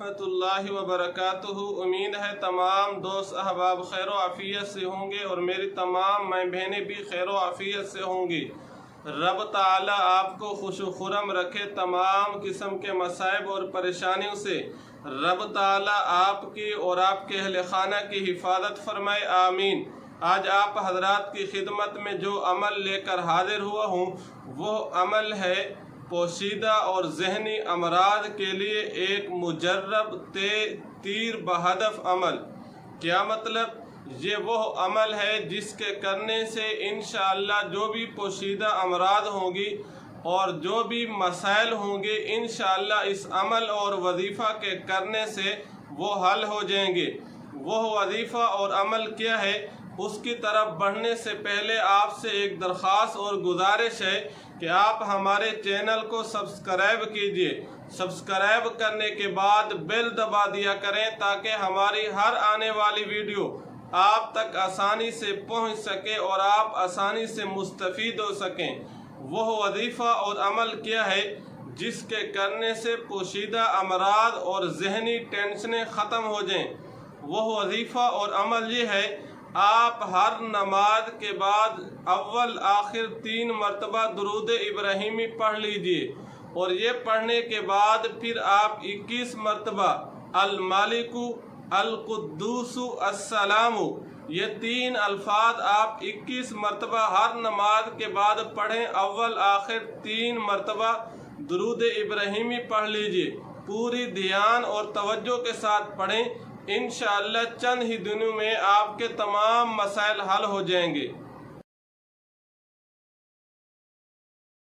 रहमतुल्लाहि व बरकातुहू। उम्मीद है तमाम दोस्त अहबाब खैर व आफियत से होंगे और मेरी तमाम माँ बहनें भी खैर व आफियत से होंगी। रब ताला आपको खुश खुरम रखे, तमाम किस्म के मसाइब और परेशानियों से रब ताला आपकी और आपके अहले खाना की हिफाजत फरमाए, आमीन। आज आप हजरात की खिदमत में जो अमल लेकर हाजिर हुआ हूँ वो अमल है पोशीदा और जहनी अमराज के लिए एक मुजर्रब तीर बहदफ अमल। क्या मतलब? ये वो अमल है जिसके करने से इंशाअल्लाह जो भी पोशीदा अमराज होंगी और जो भी मसाइल होंगे इंशाअल्लाह इस अमल और वजीफ़ा के करने से वो हल हो जाएंगे। वो वजीफ़ा और अमल क्या है, उसकी तरफ बढ़ने से पहले आपसे एक दरख्वास्त और गुजारिश है कि आप हमारे चैनल को सब्सक्राइब कीजिए। सब्सक्राइब करने के बाद बेल दबा दिया करें ताकि हमारी हर आने वाली वीडियो आप तक आसानी से पहुंच सके और आप आसानी से मुस्तफ़ीद हो सकें। वह वजीफ़ा और अमल क्या है जिसके करने से पोशीदा अमराज और जहनी टेंशनें ख़त्म हो जाएं। वह वजीफ़ा और अमल ये है, आप हर नमाज के बाद अव्वल आखिर 3 मरतबा दुरूद इब्राहिमी पढ़ लीजिए और ये पढ़ने के बाद फिर आप 21 मरतबा अल मालिकु अल कुद्दूसु अस्सलामु, ये 3 अल्फाज आप 21 मरतबा हर नमाज के बाद पढ़ें। अव्वल आखिर 3 मरतबा दुरूद इब्राहिमी पढ़ लीजिए, पूरी ध्यान और तवज्जो के साथ पढ़ें। इंशाअल्लाह चंद ही दिनों में आपके तमाम मसाइल हल हो जाएंगे।